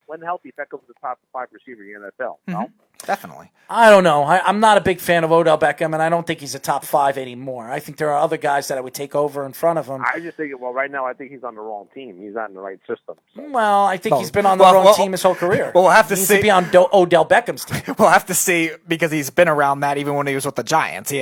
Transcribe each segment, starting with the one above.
when healthy, Beckham's the top 5 receiver in the NFL. Mm-hmm. No? Definitely. I don't know. I'm not a big fan of Odell Beckham, and I don't think he's a top 5 anymore. I think there are other guys that I would take over in front of him. I just think, right now I think he's on the wrong team. He's not in the right system. So. Well, I think he's been on the wrong team his whole career. Well, we'll have to he needs see. to be on Odell Beckham's team. We'll have to see because he's been around that even when he was with the Giants.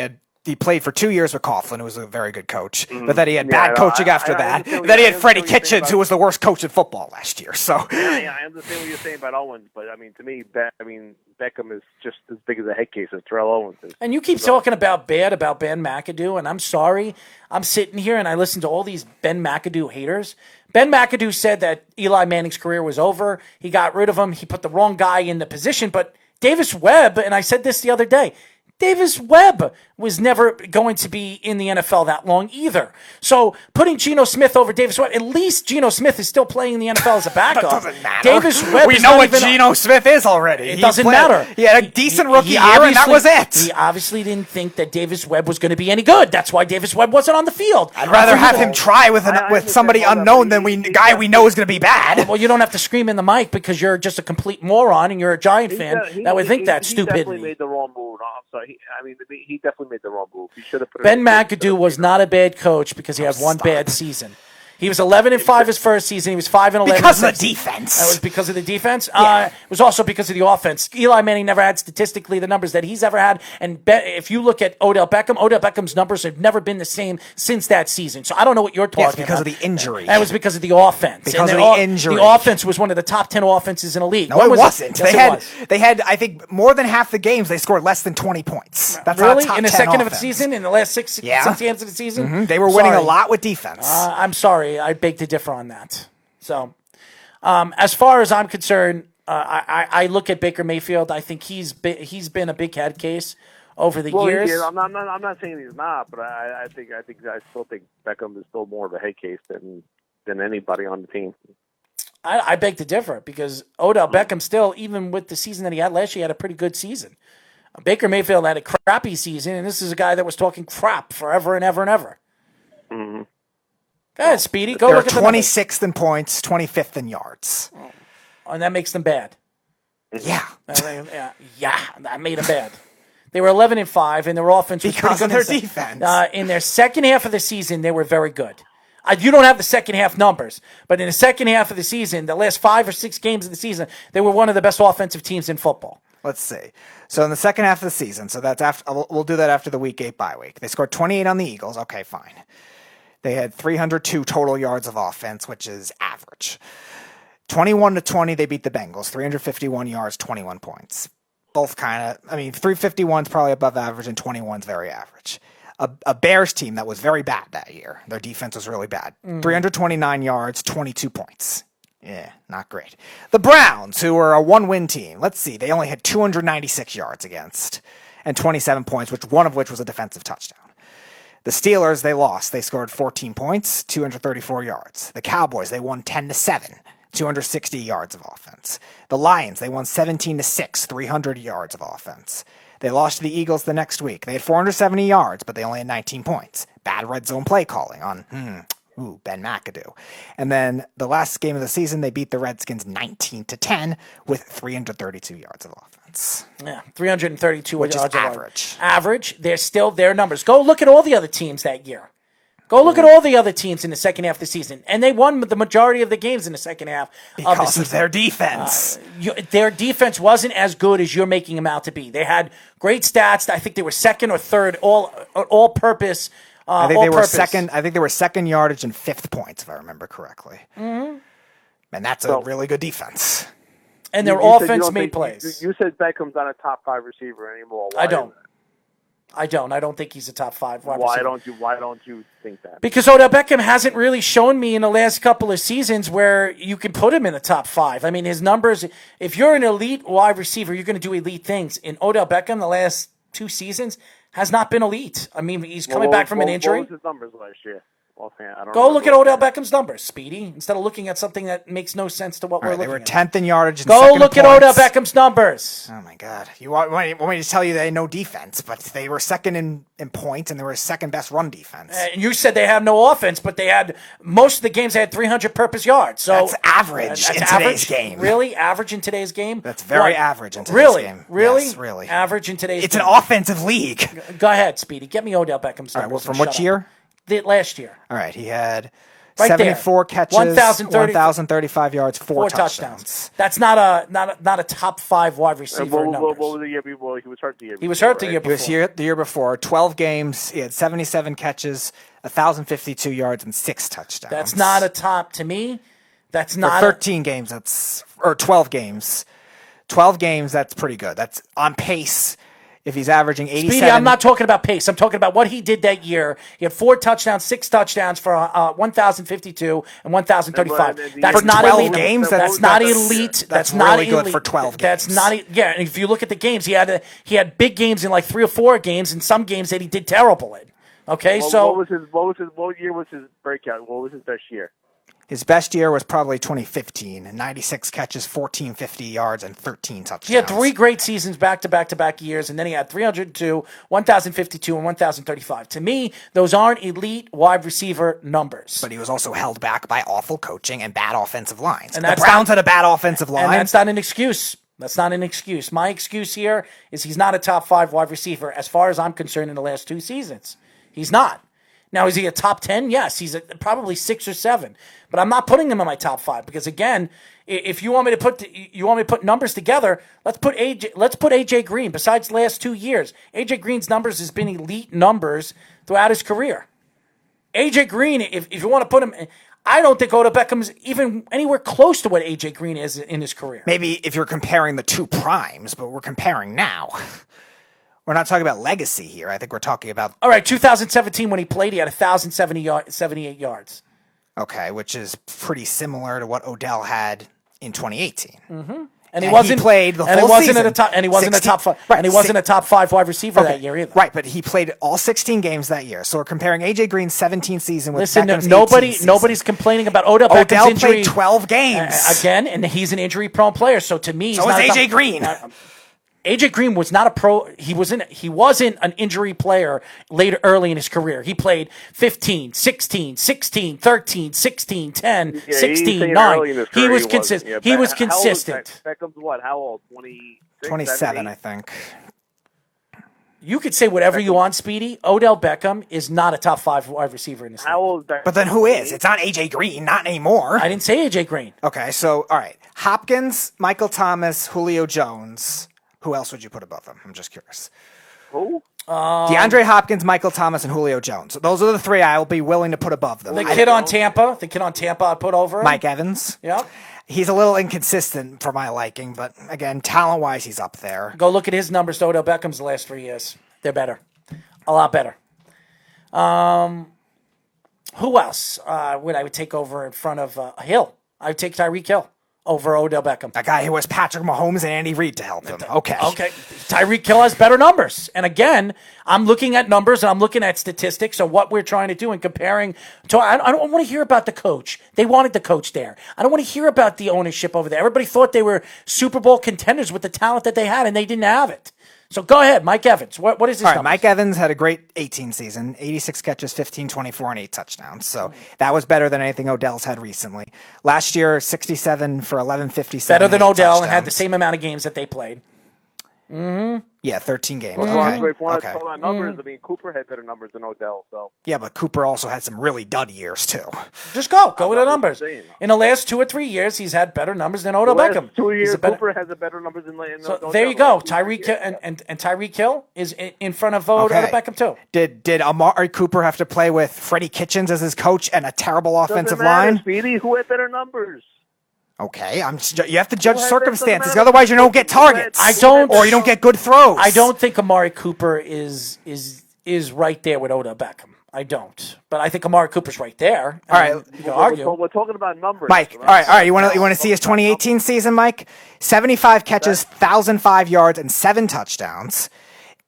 He played for 2 years with Coughlin, who was a very good coach. But then he had bad coaching after that. Then he had Freddie Kitchens, who was the worst coach in football last year. So I understand what you're saying about Owens, but I mean, to me, Beckham is just as big as a head case as Terrell Owens is. And you keep talking about Ben McAdoo, and I'm sorry. I'm sitting here and I listen to all these Ben McAdoo haters. Ben McAdoo said that Eli Manning's career was over. He got rid of him. He put the wrong guy in the position. But Davis Webb, and I said this the other day, Davis Webb was never going to be in the NFL that long either. So putting Geno Smith over Davis Webb, at least Geno Smith is still playing in the NFL as a backup. That doesn't matter. Davis Webb we know what Geno Smith is already. It doesn't matter. He had a decent rookie year, and that was it. He obviously didn't think that Davis Webb was going to be any good. That's why Davis Webb wasn't on the field. I'd rather have him try with somebody unknown than a guy we know is going to be bad. Well, you don't have to scream in the mic because you're just a complete moron and you're a Giant fan that would think that stupidity. He definitely made the wrong move. I'm sorry. He definitely made the wrong move. He should have put Ben McAdoo was not a bad coach because he had one bad season. He was 11-5 his first season. He was 5-11 because of the defense. That was because of the defense. Yeah. It was also because of the offense. Eli Manning never had statistically the numbers that he's ever had. And if you look at Odell Beckham's numbers have never been the same since that season. So I don't know what you're talking about. Because of the injury. That was because of the offense. Because of the injury. The offense was one of the top 10 offenses in the league. No, it wasn't. Yes, they had, I think, more than half the games they scored less than 20 points. That's really? Top in the 10 second offense. of the season, in the last six games of the season? Mm-hmm. They were winning a lot with defense. I'm sorry. I beg to differ on that. So, as far as I'm concerned, I look at Baker Mayfield. I think he's been a big head case over the years. I'm not saying he's not, but I still think Beckham is still more of a head case than anybody on the team. I beg to differ because Odell Beckham still, even with the season that he had last year, had a pretty good season. Baker Mayfield had a crappy season, and this is a guy that was talking crap forever and ever and ever. Mm-hmm. Go ahead, Speedy. Go They're look at the 26th in points, 25th in yards. And that makes them bad. Yeah. Yeah, that made them bad. They were 11-5, and their offense was because of their pretty good defense. In their second half of the season, they were very good. You don't have the second half numbers, but in the second half of the season, the last 5 or 6 games of the season, they were one of the best offensive teams in football. Let's see. So in the second half of the season, so that's after we'll do that after the week 8 bye week. They scored 28 on the Eagles. Okay, fine. They had 302 total yards of offense, which is average. 21-20, they beat the Bengals. 351 yards, 21 points. Both kind of, 351 is probably above average and 21 is very average. A Bears team that was very bad that year. Their defense was really bad. 329 yards, 22 points. Yeah, not great. The Browns, who were a 1-win team, let's see, they only had 296 yards against and 27 points, one of which was a defensive touchdown. The Steelers, they lost. They scored 14 points, 234 yards. The Cowboys, they won 10-7, 260 yards of offense. The Lions, they won 17-6, 300 yards of offense. They lost to the Eagles the next week. They had 470 yards, but they only had 19 points. Bad red zone play calling on Ben McAdoo. And then the last game of the season, they beat the Redskins 19-10 with 332 yards of offense. Yeah, 332 which yards is average. Average. They're still their numbers. Go look at all the other teams that year. Go look at all the other teams in the second half of the season. And they won the majority of the games in the second half because of their defense. Their defense wasn't as good as you're making them out to be. They had great stats. I think they were second or third all purpose. I think they were second. I think they were second yardage and 5th points, if I remember correctly. Mm-hmm. And that's a really good defense. And their offense made plays. You said Beckham's not a top 5 receiver anymore. I don't. I don't think he's a top 5 wide receiver. Why don't you think that? Because Odell Beckham hasn't really shown me in the last couple of seasons where you can put him in the top 5. I mean, his numbers, if you're an elite wide receiver, you're going to do elite things. In Odell Beckham, the last 2 seasons has not been elite. I mean, he's coming back from an injury. What was his numbers last year? offhand. I don't Go look at remember Odell offhand. Beckham's numbers, Speedy, instead of looking at something that makes no sense to what we're They looking were at. 10th in yardage. And Go second look in at Odell points. Beckham's numbers. Oh my God! You want me to tell you they had no defense, but they were second in points, and they were second best run defense. And you said they have no offense, but they had most of the games they had 300 purpose yards. So That's average in today's game. Really, average in today's game? That's very average in today's game. Really, Yes, really. average in today's. It's game. an offensive league. Go ahead, Speedy. Get me Odell Beckham's All right. numbers. Well, from and which shut up. year? Last year. All right. He had Right 74 there. catches, 1,035 yards, four touchdowns. That's not a top 5 wide And receiver what numbers. was the year before? He was hurt the year before. He was hurt the right? year He was before. here the year before. 12 games. He had 77 catches, 1,052 yards, and 6 touchdowns. That's not a top to me. That's For not 13 games. Or 12 games. 12 games. That's pretty good. That's on pace. If he's averaging 87. Speedy, I'm not talking about pace. I'm talking about what he did that year. He had 4 touchdowns, 6 touchdowns for 1,052 and 1,035. That's For not 12 elite. games, That's not elite. That's not really elite. good for 12 That's games. not. Yeah, and if you look at the games, he had big games in like 3 or 4 games, and some games that he did terrible in. Okay, Well, so what year was his breakout? What was his best year? His best year was probably 2015. 96 catches, 1,450 yards, and 13 touchdowns. he had 3 great seasons back to back to back years, and then he had 302, 1,052, and 1,035. To me, those aren't elite wide receiver numbers. But he was also held back by awful coaching and bad offensive lines. And The that's Browns not- had a bad offensive line. And that's not an excuse. That's not an excuse. My excuse here is he's not a top 5 wide receiver as far as I'm concerned in the last 2 seasons. He's not. Now, is he a top 10? Yes, he's probably 6 or 7. But I'm not putting him in my top 5 because, again, if you want me to put numbers together, let's put AJ Green. Besides the last 2 years, AJ Green's numbers has been elite numbers throughout his career. AJ Green, if you want to put him, I don't think Odell Beckham's even anywhere close to what AJ Green is in his career. Maybe if you're comparing the 2 primes, but we're comparing now. We're not talking about legacy here. I think we're talking about, All right, 2017 when he played, he had 1,078 yards. okay, which is pretty similar to what Odell had in 2018. And And he wasn't he played the and full he wasn't season. at a top, and he wasn't a 16 top 5, right, and he wasn't a top 5 wide receiver that year either. Right, but he played all 16 games that year. So we're comparing AJ Green's 17th season with Listen, Beckham's 18th season. nobody's complaining about Odell Beckham's Odell injury. played 12 games. Again, and he's an injury-prone player. So to me, he's So was not a AJ top- Green. AJ Green was not a pro. He wasn't an injury player early in his career. He played 15, 16, 16, 13, 16, 10, 16, 9. He was consistent. He was consistent. Beckham's what? How old? 27, I think. You could say whatever you want, Speedy. Odell Beckham is not a top 5 wide receiver in this league. How old is Beckham? But then who is? It's not AJ Green, not anymore. I didn't say AJ Green. Okay, so, all right. Hopkins, Michael Thomas, Julio Jones. Who else would you put above them? I'm just curious. Who? DeAndre Hopkins, Michael Thomas, and Julio Jones. Those are the 3 I will be willing to put above them. The kid on Tampa. I'd put over him. Mike Evans. Yep. He's a little inconsistent for my liking, but again, talent-wise, he's up there. Go look at his numbers to Odell Beckham's the last 3 years. They're better. A lot better. Who else would I take over in front of Hill? I would take Tyreek Hill over Odell Beckham. A guy who has Patrick Mahomes and Andy Reid to help him. Okay. Okay. Tyreek Hill has better numbers. And again, I'm looking at numbers and I'm looking at statistics of what we're trying to do and comparing to. I don't want to hear about the coach. They wanted the coach there. I don't want to hear about the ownership over there. Everybody thought they were Super Bowl contenders with the talent that they had, and they didn't have it. So go ahead, Mike Evans. What is this? All right, Mike Evans had a great 18 season, 86 catches, 15, 24, and 8 touchdowns. So that was better than anything Odell's had recently. Last year, 67 for 1157. Better than and 8 Odell and had the touchdowns. same amount of games that they played. Yeah, 13 games. Well, Okay. if you want to Okay. talk about numbers, I mean, Cooper had better numbers than Odell, so. Yeah, but Cooper also had some really dud years, too. Just go with the numbers. saying. In the last 2 or 3 years, he's had better numbers than Odell The last Beckham. 2 He's years, a better- Cooper has a better numbers than So Odell. there you go. Last 2 Tyreek years. and Tyreek Hill is in front of Odell Okay. Beckham too. Did Amari Cooper have to play with Freddie Kitchens as his coach and a terrible offensive Doesn't matter, line? Speedy. Who had better numbers? Okay, you have to judge Well, that circumstances. doesn't matter. Otherwise, you don't get targets. I don't- or you don't get good throws. I don't think Amari Cooper is right there with Odell Beckham. I don't, but I think Amari Cooper's right there. All right. You can argue. We're talking about numbers. Mike, all right. You want to see his 2018 season, Mike? 75 catches, 1,005 yards, and 7 touchdowns.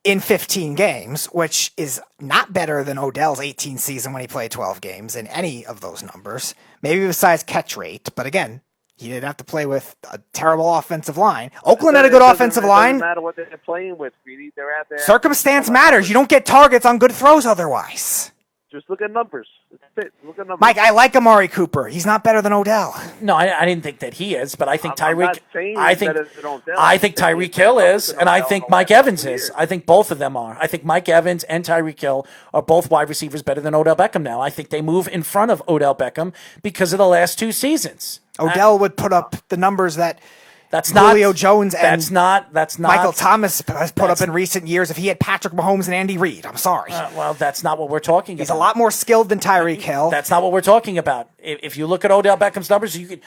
in 15 games, which is not better than Odell's 18 season when he played 12 games in any of those numbers. Maybe besides catch rate, but again, he didn't have to play with a terrible offensive line. Oakland had a good offensive line. It doesn't matter what they're playing with, Speedy. They're out there. Circumstance matters. You don't get targets on good throws otherwise. Just look at numbers. That's it. Look at numbers. Mike, I like Amari Cooper. He's not better than Odell. No, I didn't think that he is, but I think Tyreek. I think Tyreek Hill is, and I think Mike Evans is. I think both of them are. I think Mike Evans and Tyreek Hill are both wide receivers better than Odell Beckham now. I think they move in front of Odell Beckham because of the last 2 seasons. Odell would put up the numbers that That's not Julio Jones and that's not Michael Thomas has put up in recent years if he had Patrick Mahomes and Andy Reid. I'm sorry. Well, that's not what we're talking about. He's a lot more skilled than Tyreek Hill. That's not what we're talking about. If you look at Odell Beckham's numbers, you could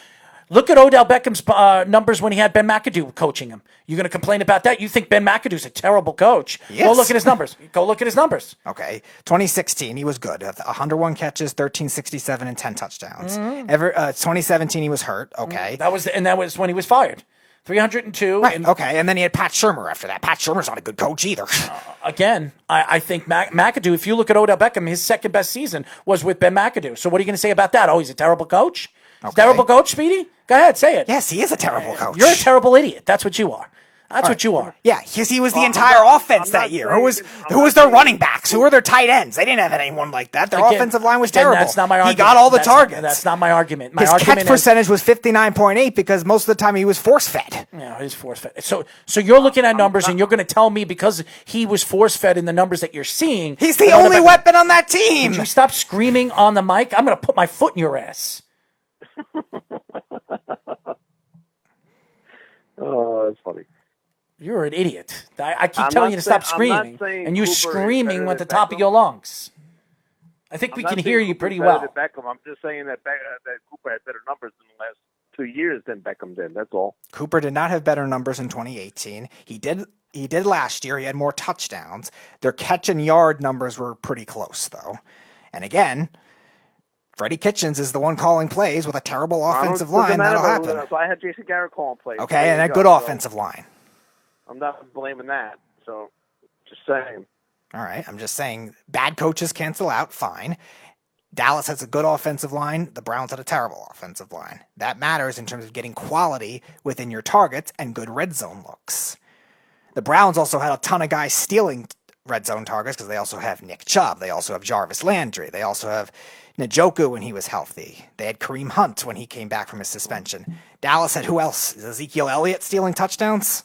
look at Odell Beckham's numbers when he had Ben McAdoo coaching him. You're going to complain about that? You think Ben McAdoo's a terrible coach? Yes. Go look at his numbers. Go look at his numbers. Okay. 2016, he was good. 101 catches, 1367, and 10 touchdowns. 2017, he was hurt. Okay. That was when he was fired. 302. Right. Okay. And then he had Pat Shurmur after that. Pat Shurmur's not a good coach either. Again, I think McAdoo, if you look at Odell Beckham, his second best season was with Ben McAdoo. So what are you going to say about that? Oh, he's a terrible coach? Okay. Terrible coach, Speedy? Go ahead, say it. Yes, he is a terrible coach. You're a terrible idiot. That's what you are. That's what you are. Yeah, because he was the entire offense that year. Who was their running backs? Who were their tight ends? They didn't have anyone like that. Their offensive line was terrible. That's not my argument. He got all the targets. That's not my argument. His catch percentage was 59.8 because most of the time he was force-fed. Yeah, he's force-fed. So you're looking at numbers and you're going to tell me because he was force-fed in the numbers that you're seeing. He's the only weapon on that team. Would you stop screaming on the mic? I'm going to put my foot in your ass. Oh, that's funny. You're an idiot. I keep telling you to stop screaming, and you're screaming at the top of your lungs. I think we can hear you pretty well. Beckham. I'm just saying that Cooper had better numbers in the last 2 years than Beckham did. That's all. Cooper did not have better numbers in 2018. He did last year. He had more touchdowns. Their catch and yard numbers were pretty close, though. And again, Freddie Kitchens is the one calling plays with a terrible offensive line. That'll happen. So I had Jason Garrett calling plays. Okay, and a good offensive line. I'm not blaming that. So, just saying. All right, I'm just saying bad coaches cancel out, fine. Dallas has a good offensive line. The Browns had a terrible offensive line. That matters in terms of getting quality within your targets and good red zone looks. The Browns also had a ton of guys stealing red zone targets because they also have Nick Chubb. They also have Jarvis Landry. They also have Njoku when he was healthy. They had Kareem Hunt when he came back from his suspension. Dallas had who else? Is Ezekiel Elliott stealing touchdowns?